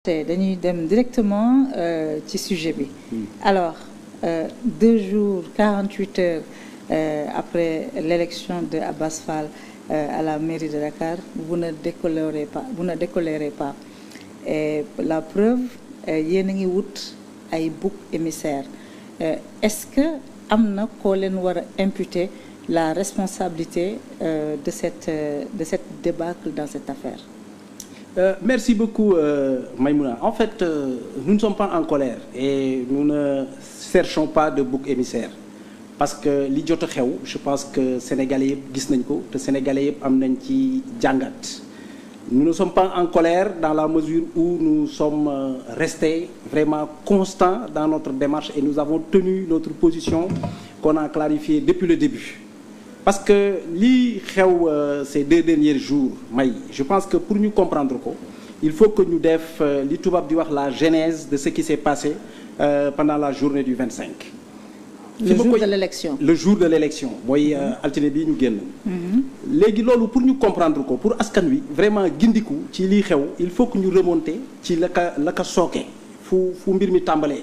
te dañuy dem directement ci sujet bi. Alors 2 jours 48 heures après l'élection de Abass Fall à la mairie de Dakar, vous ne décolérez pas et la preuve yéen a ngi wut ay bouc émissaire est-ce que am na koo leen war a imputer la responsabilité de cette débâcle dans cette affaire? Merci beaucoup Maïmouna. En fait, nous ne sommes pas en colère et nous ne cherchons pas de bouc émissaire parce que li jot a xew je pense que sénégalais yëpp gis nañ ko te sénégalais yëpp am nañ ci jàngat. Nous ne sommes pas en colère dans la mesure où nous sommes restés vraiment constants dans notre démarche et nous avons tenu notre position qu'on a clarifiée depuis le début. Parce que li xew ces 2 derniers jours may je pense que pour ñu comprendre ko il faut que ñu def li tubaab di wax la genèse de ce qui s'est passé pendant la journée du 25. Le jour de l'élection. Le jour de l'élection mooy altine bi ñu génn. Léegi loolu pour ñu comprendre ko pour askan wi vraiment gindiku ci lii xew il faut que ñu remonter ci la ka sooke fu mbir mi tàmbalee.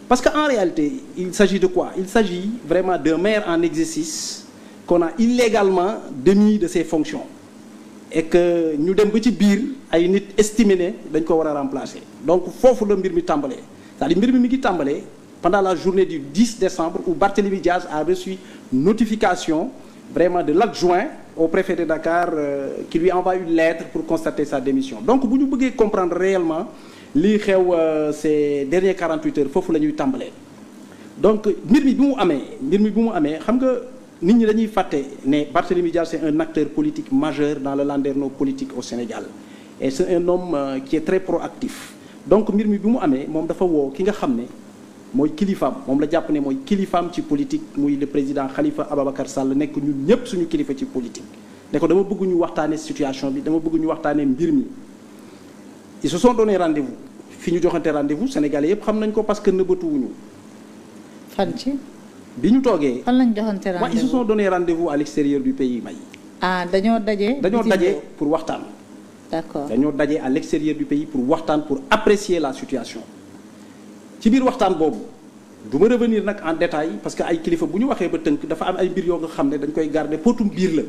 Parce que en réalité il s'agit de quoi? Il s'agit vraiment d'un maire en exercice qu'on a illégalement démis de ses fonctions et que ñu dem ba ci biir ay nit estimé ne dañ ko war a remplacer. Donc foofu la mbir mi tàmbalee c'est-à-dire mbir mi ngi tàmbalee pendant la journée du 10 décembre où Barthélémy Diaz a reçu notification vraiment de l'adjoint au préfet de Dakar qui lui envoie une lettre pour constater sa démission. Donc bu ñu bëggee comprendre réellement lii xew ces dernières 48 heures foofu la ñuy tàmbalee. Donc mbir mi bi mu amee xam nga nit ñi dañuy fàtte ne Barthélémy Diaz c'est un acteur politique majeur dans le landerneau politique au Sénégal et c'est un homme qui est très proactif. Donc mbir mi bi mu amee moom dafa woo ki nga xam ne mooy kilifaam moom la jàpp ne mooy kilifaam ci politique muy le président Khalifa Ababacar Sall nekk ñun ñëpp suñu kilifa ci politique ne ko dama bëgg ñu waxtaane situation bi dama bëgg ñu waxtaane mbir mi. Ils se sont donné rendez-vous fi ñu joxante rendez-vous sénégalais yëpp xam nañ ko parce que nëbbatuwuñu. fan ci. bi ñu toogee. fan lañ joxante rendez-vous ils se sont donné rendez-vous à l'extérieur du pays may. Ah dañoo daje pour waxtaan. D'accord. dañoo daje à l'extérieur du pays pour waxtaan pour apprécier la situation. ci biir waxtaan boobu du ma revenir nag en détail parce que ay kilifa bu ñu waxee ba tënk dafa am ay mbir yoo nga xam ne dañ koy garder potum biir la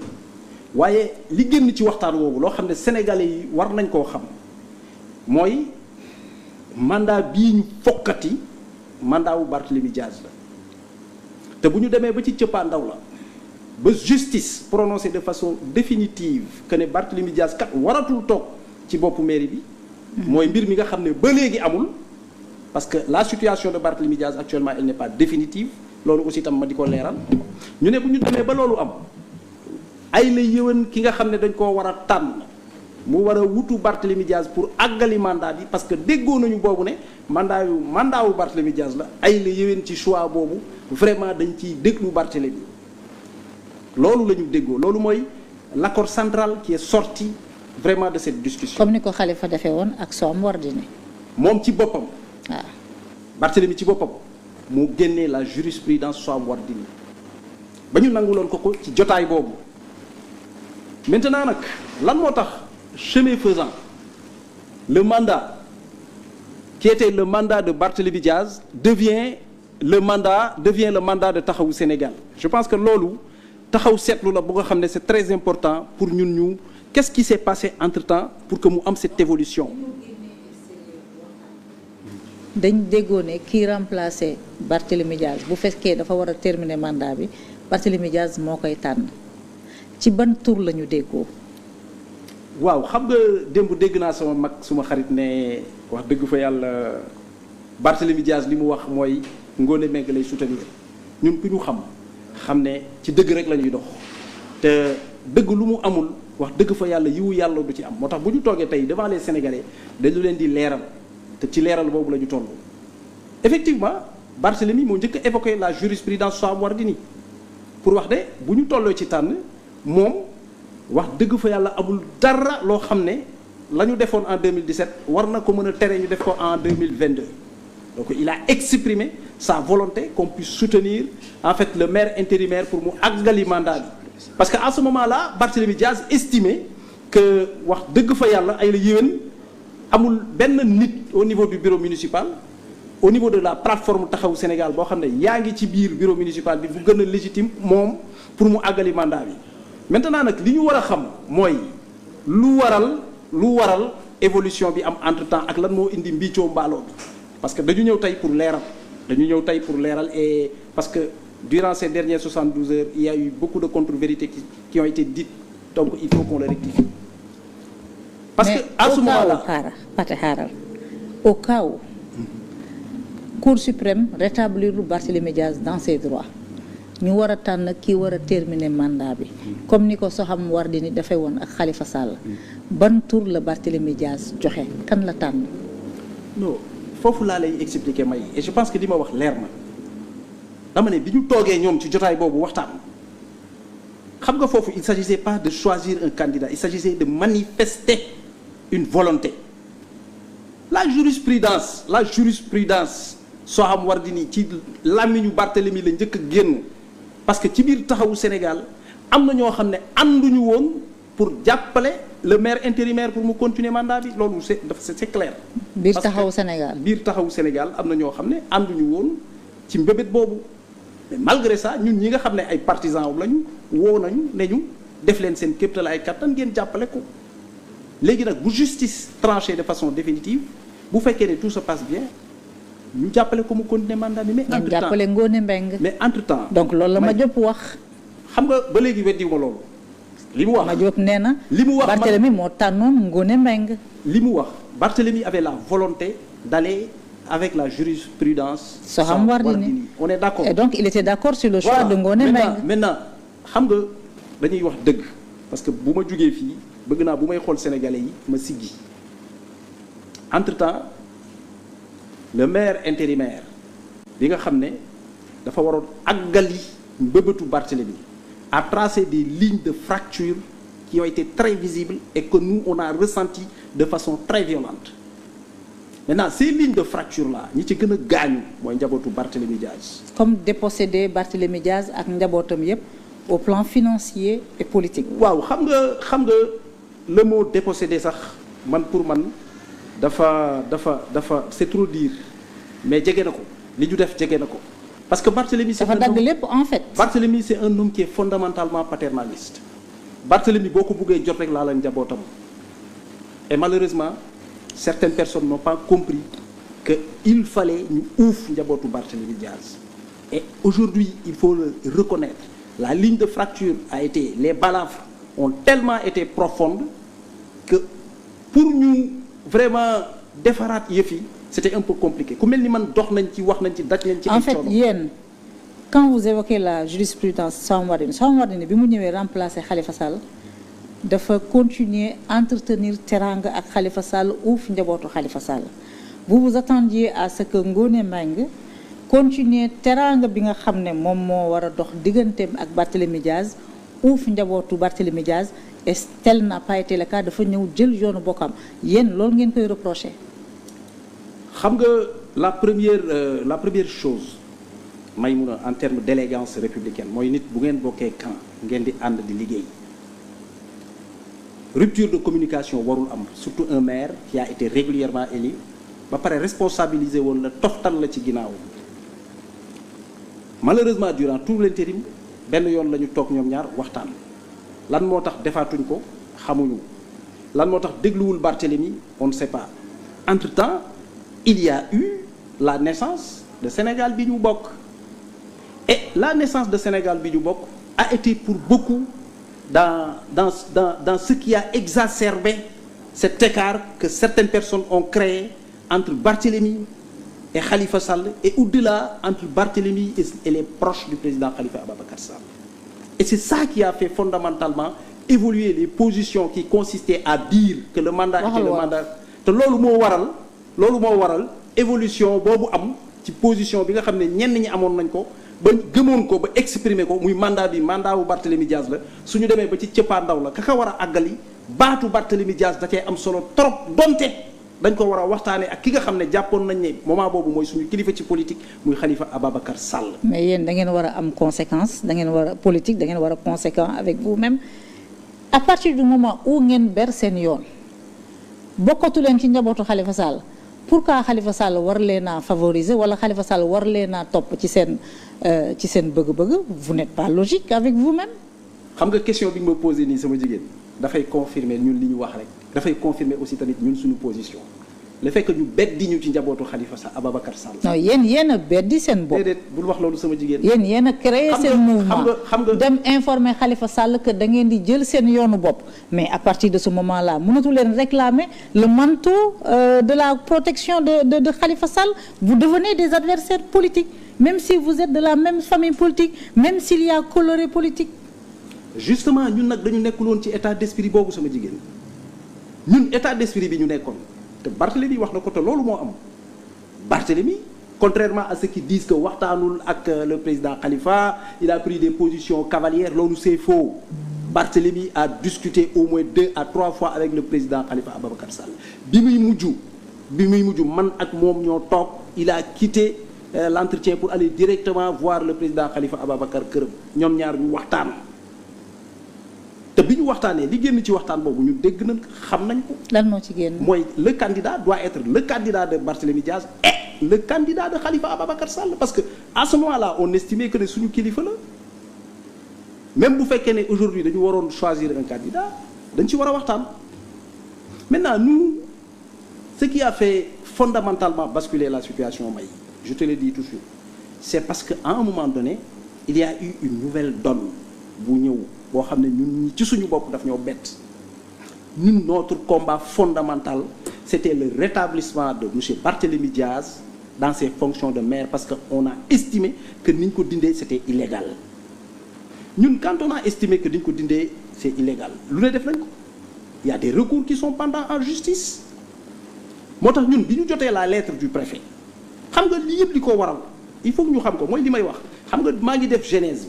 waaye li génn ci waxtaan boobu loo xam ne sénégalais yi war nañ koo xam mooy mandat bii ñu fokkati mandat wu Barthélémy Diaz la te bu ñu demee ba ci cëppaandaw la ba justice prononcé de façon définitive que ne Barthélémy Diaz kat waratul toog ci boppu mairie bi mooy mbir mi nga xam ne ba léegi amul parce que la situation de Barthélémy Diaz actuellement elle n'est pas définitive loolu aussi tam ma di ko leeral ñu ne bu ñu demee ba loolu am ay la yëwan ki nga xam ne dañ koo war a tànn mu war a wutu Barthélémy Diaz pour àggali mandat bi parce que déggoo nañu boobu ne mandat wu Barthélémy Diaz la ay la yëwan ci choix boobu vraiment dañ ciy déglu Barthélémy loolu la ñu déggoo loolu mooy l'accord central qui est sorti vraiment de cette discussion. Comme ni ko Khalifa defee woon ak Soham Wardini. moom ci boppam. waaw Barthélémy ci boppam moo génnee la jurisprudence Soham Wardini ba ñu nanguloon ko ci jotaay boobu maintenant nag lan moo tax chemin faisant le mandat qui était le mandat de Barthélémy Diaz devient le mandat de Taxawu Sénégal. Je pense que loolu taxaw seetlu la bu nga xam ne c'est très important pour ñun ñu qu'est-ce qui s'est passé entre-temps pour que mu am cette évolution. dañ déggoo ne kii remplacer Barthélémy Diaz bu fekkee dafa war a terminer mandat bi Barthélémy Diaz moo koy tànn ci ban tur la ñu déggoo. waaw xam nga démb dégg naa sama mag suma xarit ne wax dëgg fa yàlla Barthélémy Diaz li mu wax mooy Ngoné Mbengue lay soutenir ñun ku ñu xam ne ci dëgg rek la ñuy dox te dëgg lu mu amul wax dëgg fa yàlla yiwu yàlla du ci am moo tax bu ñu toogee tey devant les Sénégalais dañu leen di leeral. te ci leeral boobu la ñu toll effectivement Barthélémy moo njëkk a évoqué la jurisprudence Soham Wardini pour wax de bu ñu tolloo ci tànn moom wax dëgg fa yàlla amul dara loo xam ne la ñu defoon en 2017 war na ko mën a tere ñu def ko en 2022 donc il a exprimé sa volonté qu'on puisse soutenir en fait le maire intérimaire pour mu àggali mandat bi parce que à ce moment-là Barthélémy Diaz estimait que wax dëgg fa yàlla ay la yéwén amul benn nit au niveau du bureau municipal au niveau de la plateforme taxawu Sénégal boo xam ne yaa ngi ci biir bureau municipal bi bu gën a légitime moom pour mu àggali mandat bi maintenant nag li ñu war a xam mooy lu waral évolution bi am entre temps ak lan moo indi mbiicoo mbaaloo bi parce que dañu ñëw tey pour leeral et parce que durant ces dernières 72 heures il y a eu beaucoup de contre-vérités qui ont été dites donc il faut qu'on le rectifie parce que à ce moment-là au cas où Cour suprême rétablir Barthélémy Diaz dans ses droits ñu war a tànn kii war a terminer mandat bi comme ni ko Soham Wardini dafay woon ak Khalifa Sall ban tour la Barthélémy Diaz joxe kan la tànn. non foofu laa lay expliquer may et je pense que li ma wax leer na dama ne bi ñu toogee ñoom ci jotaay boobu waxtaan xam nga foofu il s'agissait pas de choisir un candidat il s'agissait de manifester une volonté la jurisprudence Soham Wardini ci làmmiñu Barthélémy la njëkk a génn parce que ci biir taxawu Sénégal am na ñoo xam ne ànduñu woon pour jàppale le maire intérimaire pour mu continuer mandat bi loolu c'est clair. biir taxawu Sénégal biir taxawu Sénégal am na ñoo xam ne ànduñu woon ci mbébét boobu mais malgré ça ñun ñi nga xam ne ay partisans lañu woo nañu ne ñu def leen seen kéemtal ay kattan ngeen jàppale ko léegi nag bu justice tranché de façon définitive bu fekkee ne tout se passe bien. ñu jàppale ko mu continuer mandat bi mais entre temps jàppale Ngoné Mbengue mais entre temps donc loolu la Madiop wax. xam nga ba léegi weddiwuma loolu. li mu wax Madiop nee na. li mu wax Barthélémy moo tànnoon Ngoné Mbengue. li mu wax Barthélémy avait la volonté d'aller avec la jurisprudence. Soham Wardini on est d'accord. et donc il était d'accord sur le choix de Ngoné Mbengue. maintenant xam nga dañuy wax dëgg parce que bu ma jugee fii bëgg naa bu may xool sénégalais yi ma siggi entre temps. le maire intérimaire bi nga xam ne dafa waroon àggali mbëbëtu Barthélémy a tracé des lignes de fracture qui ont été très visibles et que nous on a ressenti de façon très violente maintenant ces lignes de fracture là ñi ci gën a gaañu mooy njabootu Barthélémy Diaz. comme dépossédé Barthélémy Diaz ak njabootam yépp au plan financier et politique. waaw xam nga le mot dépossédé sax man pour man. dafa c'est trop dire mais jege na ko li ñu def jege na ko parce que Barthélémy c'est dafa dagg lépp en fait. Barthélémy c'est un homme qui est fondamentalement paternaliste Barthélémy boo ko buggee jot rek laa la njabootam et malheureusement certaines personnes n'ont pas compris que il fallait ñu uuf njabootu Barthélémy Diaz et aujourd'hui il faut le reconnaître la ligne de fracture a été les balafres ont tellement été profondes que pour ñu vraiment defaraat yëf yi c'était un peu compliqué ku mel ni man dox nañ ci wax nañ ci daj nañ ci. en fait yéen quand vous évoquez la jurisprudence Soham Wardini bi mu ñëwee remplacer Khalifa Sall dafa continuer entretenir teranga ak Khalifa Sall uuf njabootu Khalifa Sall vous vous attendiez à ce que Ngoné Mbengue continuer teranga bi nga xam ne moom moo war a dox digganteem ak Barthélémy Diaz uuf njabootu Barthélémy Diaz. et tel n'a pas été le cas dafa ñëw jël yoonu bokkam yéen loolu ngeen koy reprocher. xam nga la première chose may mun a en termes d'élégance républicaine mooy nit bu ngeen bokkee camp ngeen di ànd di liggéey rupture de communication warul am surtout un maire qui a été régulièrement élu ba pare responsabilisé woon la toftal la ci ginnaaw malheureusement durant tout l'intérim benn yoon la ñu toog ñoom ñaar waxtaan. lan moo tax defaatuñ ko xamuñu lan moo tax dégluwul Barthélémy on ne sait pas entre-temps il y a eu la naissance de Sénégal bi ñu bokk et la naissance de Sénégal bi ñu bokk a été pour beaucoup dans ce qui a exacerbé cet écart que certaines personnes ont créé entre Barthélémy et Khalifa Sall et au-delà entre Barthélémy et les proches du président Khalifa Ababacar Sall. Et c'est ça qui a fait fondamentalement évoluer les positions qui consistaient à dire que le mandat était le mandat te loolu moo waral évolution boobu am ci position bi nga xam ne ñenn ñi amoon nañ ko ba gëmoon ko ba exprimer ko muy mandat wu Barthélémy Diaz la suñu demee ba ci cëppaandaw la ka war a àggali baatu Barthélémy Diaz da cee am solo trop donte dañ ko war a waxtaanee ak ki nga xam ne jàppoon nañ ne moment boobu mooy suñu kilifa ci politique muy Khalifa Ababacar Sall. mais yéen da ngeen war a am conséquence da ngeen war a politique da ngeen war a conséquent avec vous-même à partir du moment où ngeen ber seen yoon bokkatu leen ci njabootu Khalifa Sall pourquoi Khalifa Sall war leen a favoriser wala Khalifa Sall war leen a topp ci seen bëgg-bëgg vous n'êtes pas logique avec vous-même. xam nga question bi nga ma posé nii sama jigéen dafay confirmer ñun li ñu wax rek dafay confirmer aussi tamit ñun suñu position le fait que ñu beddi ñu ci njabootu Khalifa Sall Ababacar Sall. non yéen a beddi seen bopp. déedéet bul wax loolu sama jigéen. yéen a créé seen mouvement xam nga dem informer Khalifa Sall que da ngeen di jël seen yoonu bopp mais à partir de ce moment là mënatu leen réclamer le manteau de la protection de Khalifa Sall vous devenez des adversaires politiques même si vous êtes de la même famille politique même s'il y a coloré politique. justement ñun nag dañu nekkuloon ci état d'esprit boobu sama jigéen ñun état d'esprit bi ñu nekkoon te Barthélemy wax na ko te loolu moo am Barthélemy contrairement à ceux qui disent que waxtaanul ak le président Khalifa il a pris des positions cavalières loolu c'est faux Barthélemy a discuté au moins 2 à 3 fois avec le président Khalifa Ababacar Sall bi muy mujj man ak moom ñoo toog il a quitté l'entretien pour aller directement voir le président Khalifa Ababacar këram ñoom ñaar ñu waxtaan te bi ñu waxtaanee li génn ci waxtaan boobu ñu dégg nañ xam nañ ko. lan moo ci génn. mooy le candidat doit être le candidat de Barthélémy Diaz et le candidat de Khalifa Ababacar Sall parce que à ce moment-là on estimait que ne suñu kilifa la même bu fekkee ne aujourd'hui dañu waroon choisir un candidat dañ ci war a waxtaan. maintenant nous ce qui a fait fondamentalement basculer la situation may je te le dis tout de suite c'est parce que à un moment donné il y a eu une nouvelle donne bu ñëw. boo xam ne ñun ci suñu bopp daf ñoo bett ñun notre combat fondamental c'était le rétablissement de monsieur Barthélémy Diaz dans ses fonctions de maire parce que on a estimé que ni ñu ko dindee c'était illégal ñun quand on a estimé que ni ñu ko dindee c'est illégal lu ne def nañ ko il y a des recours qui sont pendants en justice moo tax ñun bi ñu jotee la lettre du préfet xam nga li yëpp li ko waral il faut que ñu xam ko mooy li may wax xam nga maa ngi def genèse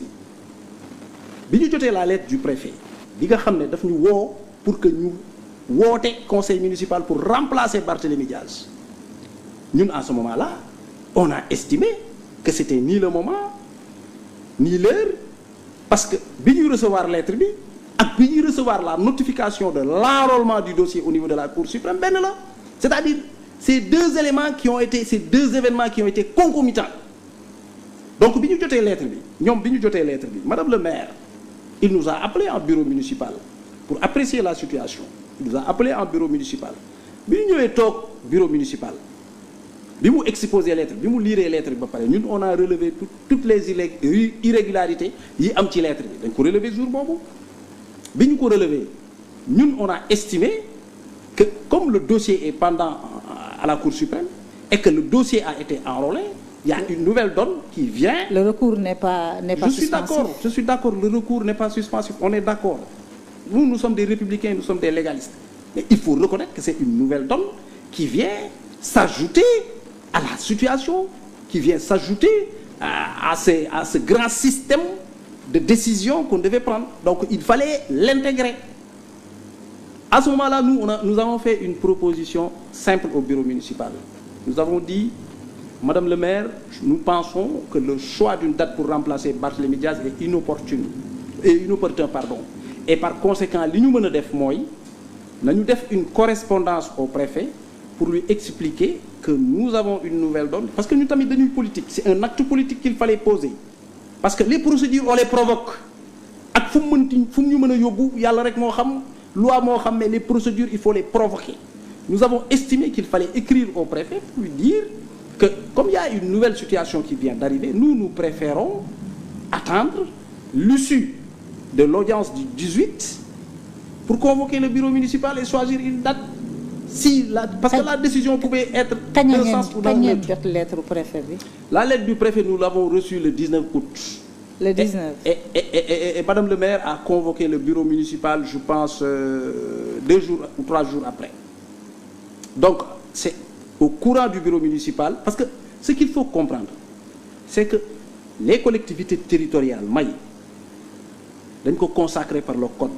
bi ñu jotee la lettre du préfet bi nga xam ne daf ñu woo pour que ñu woote conseil municipal pour remplacer Barthélémy Diaz ñun à ce moment-là on a estimé que c'était ni le moment ni l'heure parce que bi ñuy recevoir lettre bi ak bi ñuy recevoir la notification de l'enrôlement du dossier au niveau de la Cour suprême benn la c'est-à-dire ces deux événements qui ont été concomitants donc bi ñu jotee lettre bi ñoom bi ñu jotee lettre bi madame le maire il nous a appelé en bureau municipal pour apprécier la situation il nous a appelé en bureau municipal bi ñu ñëwee toog bureau municipal bi mu exposé lettre bi mu liiree lettre bi ba pare ñun on a relevé toutes les irrégularités yi am ci lettre bi dañ ko relevé jour boobu bi ñu ko relevé ñun on a estimé que comme le dossier est pendant à la Cour suprême et que le dossier a été enrôlé il y a une nouvelle donne qui vient. Le recours n'est pas suspensif. Je suis d'accord, le recours n'est pas suspensif, on est d'accord. Nous sommes des républicains, nous sommes des légalistes. Mais il faut reconnaître que c'est une nouvelle donne qui vient s'ajouter à la situation, qui vient s'ajouter à ce grand système de décision qu'on devait prendre. Donc il fallait l'intégrer. À ce moment-là, nous avons fait une proposition simple au bureau municipal. Nous avons dit Madame le maire, nous pensons que le choix d'une date pour remplacer Barthélémy Diaz est inopportun. Et par conséquent, li ñu mën a def mooy nañu def une correspondance au préfet pour lui expliquer que nous avons une nouvelle donne parce que ñu tamit dañuy politique c'est un acte politique qu'il fallait poser parce que les procédures on les provoque ak fu mu ñu mën a yóbbu yàlla rek moo xam loi moo xam mais les procédures il faut les provoquer. Nous avons estimé qu'il fallait écrire au préfet pour lui dire que comme il y a une nouvelle situation qui vient d'arriver, nous préférons attendre l'issue de l'audience du 18 pour convoquer le bureau municipal et choisir une date parce que la décision pouvait être d'un sens ou d'un autre. Jot lettre au préfet bi. La lettre du préfet nous l'avons reçue le 19 août. Le 19. Et Madame le maire a convoqué le bureau municipal, je pense 2 jours ou 3 jours après. Donc c'est au courant du bureau municipal parce que ce qu'il faut comprendre c'est que les collectivités territoriales may dañ ko consacré par le code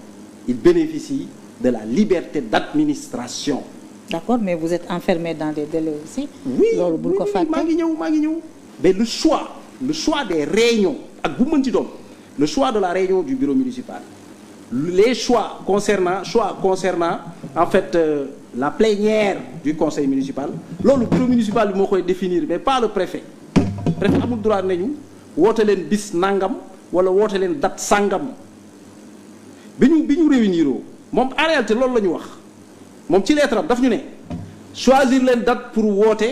ils bénéficient de la liberté d'administration. D'accord, mais vous êtes enfermé dans des délais aussi. Oui, loolu bul ko fàtte. maa ngi ñëw mais le choix des réunions ak bu mën ci doon le choix de la réunion du bureau municipal les choix concernant en fait la plénière du conseil municipal loolu bureau municipal bi moo koy définir mais pas le préfet amul droit nañu woote leen bis nangam wala woote leen date sangam bi ñu réunir moom en réalité loolu la ñu wax moom ci lettre am daf ñu ne choisir leen date pour woote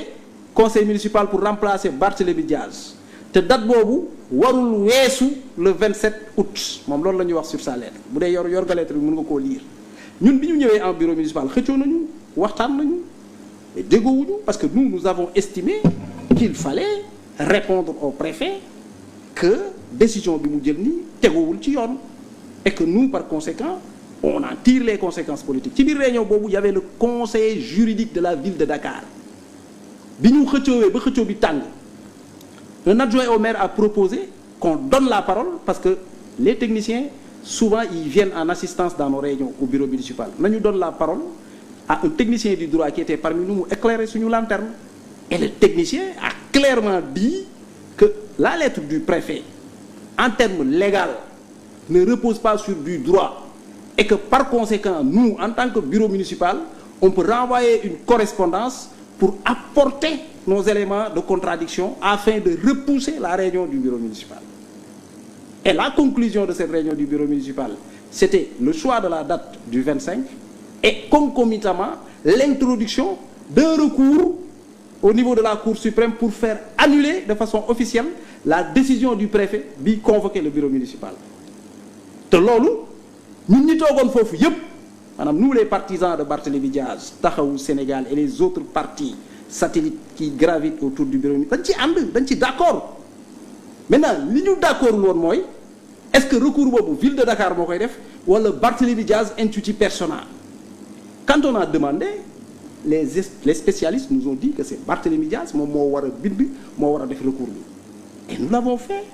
conseil municipal pour remplacer Barthélémy Diaz te date boobu warul weesu le 27 août moom loolu la ñuy wax sur sa lettre bu dee yor nga lettre bi mën nga koo lire ñun bi ñu ñëwee en bureau municipal xëccoo nañu waxtaan nañu et déggoowuñu parce que nous avons estimé qu'il fallait répondre au préfet que décision bi mu jël ni teguwul ci yoon et que nous par conséquent on en tire les conséquences politiques ci biir réunion boobu y avait le conseiller juridique de la ville de Dakar bi ñu xëccoowee ba xëccoo bi tàng un adjoint au maire a proposé qu'on donne la parole parce que les techniciens souvent ils viennent en assistance dans nos réunions au bureau municipal nañu donne la parole à un technicien du droit qui était parmi nous mu éclairer suñu lanterne et le technicien a clairement dit que la lettre du préfet en termes légal ne repose pas sur du droit et que par conséquent nous en tant que bureau municipal on peut renvoyer une correspondance pour apporter nos éléments de contradiction afin de repousser la réunion du bureau municipal. Et la conclusion de cette réunion du bureau municipal, c'était le choix de la date du 25 et concomitamment l'introduction d'un recours au niveau de la Cour suprême pour faire annuler de façon officielle la décision du préfet bi convoquer le bureau municipal. te loolu ñun ñi toogoon foofu yépp maanaam nous les partisans de Barthélémy Diaz Taxawu Sénégal et les autres partis satellites qui gravitent autour du bureau dañ ci ànd dañ ci d'accord maintenant li ñu d'accordul woon mooy est-ce que recours boobu ville de Dakar moo koy def wala Barthélémy Diaz intuiti persona. Quand on a demandé les spécialistes nous ont dit que c'est Barthélémy Diaz moom moo war a bind moo war a def recours bi et nous l'avons fait.